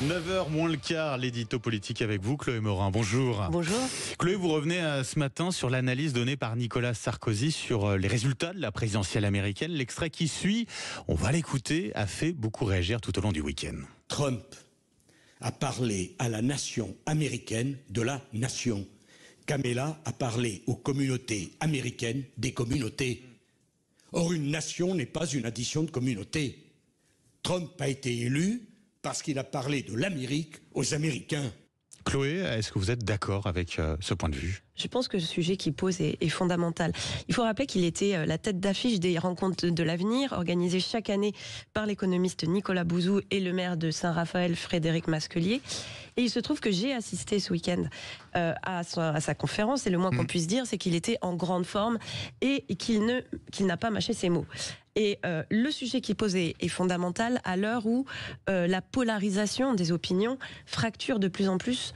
9h moins le quart, l'édito politique avec vous, Chloé Morin. Bonjour. Bonjour. Chloé, vous revenez ce matin sur l'analyse donnée par Nicolas Sarkozy sur les résultats de la présidentielle américaine. L'extrait qui suit, on va l'écouter, a fait beaucoup réagir tout au long du week-end. Trump a parlé à la nation américaine de la nation. Kamala a parlé aux communautés américaines des communautés. Or, une nation n'est pas une addition de communautés. Trump a été élu parce qu'il a parlé de l'Amérique aux Américains. Chloé, est-ce que vous êtes d'accord avec ce point de vue ? Je pense que le sujet qu'il pose est fondamental. Il faut rappeler qu'il était la tête d'affiche des rencontres de l'avenir, organisées chaque année par l'économiste Nicolas Bouzou et le maire de Saint-Raphaël, Frédéric Masquelier. Et il se trouve que j'ai assisté ce week-end à sa conférence, et le moins qu'on puisse dire, c'est qu'il était en grande forme et qu'il n'a pas mâché ses mots. Et le sujet qu'il pose est fondamental à l'heure où la polarisation des opinions fracture de plus en plus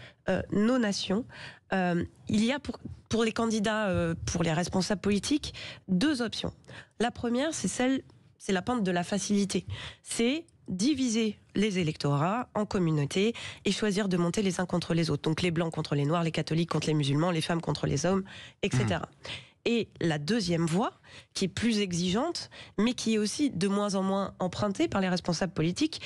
nos nations. Il y a pour les candidats, pour les responsables politiques, deux options. La première, c'est la pente de la facilité. C'est diviser les électorats en communautés et choisir de monter les uns contre les autres. Donc les blancs contre les noirs, les catholiques contre les musulmans, les femmes contre les hommes, etc. Et la deuxième voie, qui est plus exigeante, mais qui est aussi de moins en moins empruntée par les responsables politiques,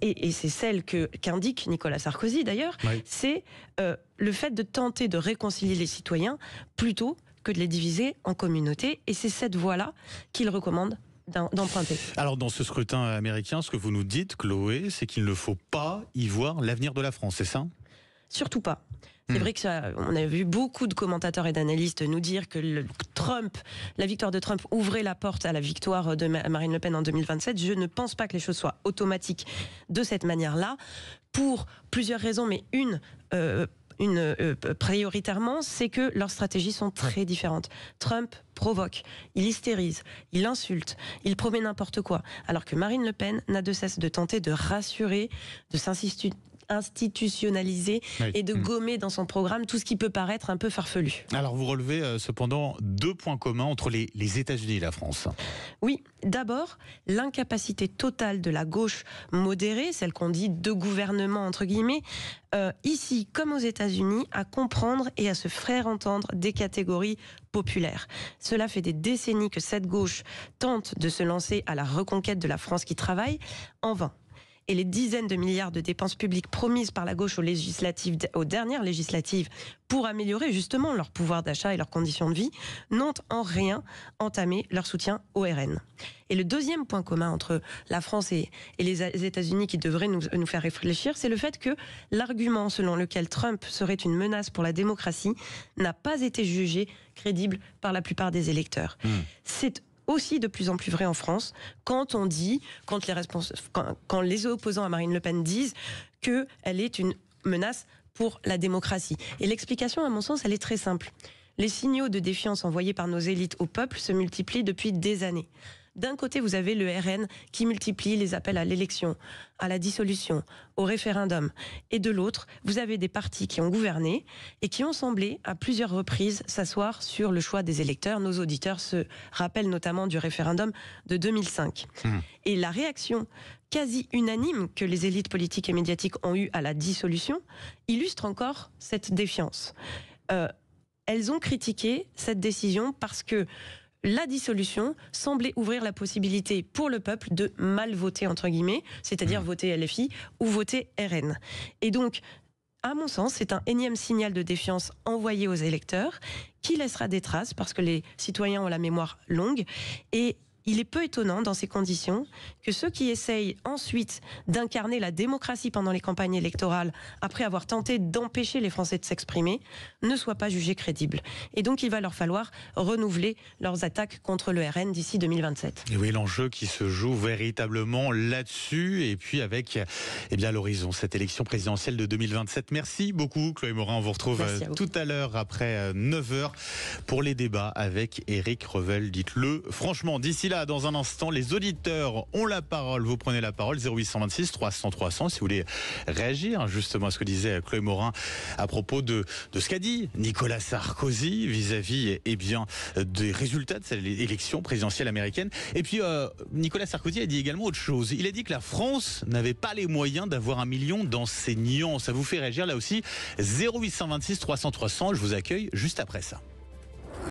et c'est celle qu'indique Nicolas Sarkozy d'ailleurs, c'est le fait de tenter de réconcilier les citoyens plutôt que de les diviser en communautés. Et c'est cette voie-là qu'il recommande d'emprunter. Alors dans ce scrutin américain, ce que vous nous dites, Chloé, c'est qu'il ne faut pas y voir l'avenir de la France, c'est ça ? Surtout pas. C'est vrai qu'on a vu beaucoup de commentateurs et d'analystes nous dire que la victoire de Trump ouvrait la porte à la victoire de Marine Le Pen en 2027. Je ne pense pas que les choses soient automatiques de cette manière-là, pour plusieurs raisons, mais prioritairement, c'est que leurs stratégies sont très différentes. Trump provoque, il hystérise, il insulte, il promet n'importe quoi, alors que Marine Le Pen n'a de cesse de tenter de rassurer, de institutionnaliser et de gommer dans son programme tout ce qui peut paraître un peu farfelu. Alors vous relevez cependant deux points communs entre les États-Unis et la France. Oui, d'abord, l'incapacité totale de la gauche modérée, celle qu'on dit de gouvernement entre guillemets, ici comme aux États-Unis, à comprendre et à se faire entendre des catégories populaires. Cela fait des décennies que cette gauche tente de se lancer à la reconquête de la France qui travaille, en vain. Et les dizaines de milliards de dépenses publiques promises par la gauche aux dernières législatives pour améliorer justement leur pouvoir d'achat et leurs conditions de vie n'ont en rien entamé leur soutien au RN. Et le deuxième point commun entre la France et les États-Unis qui devrait nous faire réfléchir, c'est le fait que l'argument selon lequel Trump serait une menace pour la démocratie n'a pas été jugé crédible par la plupart des électeurs. C'est aussi de plus en plus vrai en France, quand les opposants à Marine Le Pen disent qu'elle est une menace pour la démocratie. Et l'explication, à mon sens, elle est très simple. Les signaux de défiance envoyés par nos élites au peuple se multiplient depuis des années. D'un côté, vous avez le RN qui multiplie les appels à l'élection, à la dissolution, au référendum. Et de l'autre, vous avez des partis qui ont gouverné et qui ont semblé, à plusieurs reprises, s'asseoir sur le choix des électeurs. Nos auditeurs se rappellent notamment du référendum de 2005. Et la réaction quasi unanime que les élites politiques et médiatiques ont eue à la dissolution illustre encore cette défiance. Elles ont critiqué cette décision parce que la dissolution semblait ouvrir la possibilité pour le peuple de mal voter, entre guillemets, c'est-à-dire voter LFI ou voter RN. Et donc, à mon sens, c'est un énième signal de défiance envoyé aux électeurs qui laissera des traces parce que les citoyens ont la mémoire longue. Et il est peu étonnant dans ces conditions que ceux qui essayent ensuite d'incarner la démocratie pendant les campagnes électorales, après avoir tenté d'empêcher les Français de s'exprimer, ne soient pas jugés crédibles. Et donc il va leur falloir renouveler leurs attaques contre le RN d'ici 2027. Et oui, l'enjeu qui se joue véritablement là-dessus, et puis avec à l'horizon cette élection présidentielle de 2027. Merci beaucoup Chloé Morin, on vous retrouve tout à l'heure après 9h pour les débats avec Éric Revel. Dites-le franchement, d'ici là, là, dans un instant, les auditeurs ont la parole. Vous prenez la parole, 0826 300 300, si vous voulez réagir justement à ce que disait Chloé Morin à propos de ce qu'a dit Nicolas Sarkozy vis-à-vis des résultats de cette élection présidentielle américaine. Et puis, Nicolas Sarkozy a dit également autre chose. Il a dit que la France n'avait pas les moyens d'avoir 1 million d'enseignants. Ça vous fait réagir là aussi, 0826 300 300. Je vous accueille juste après ça.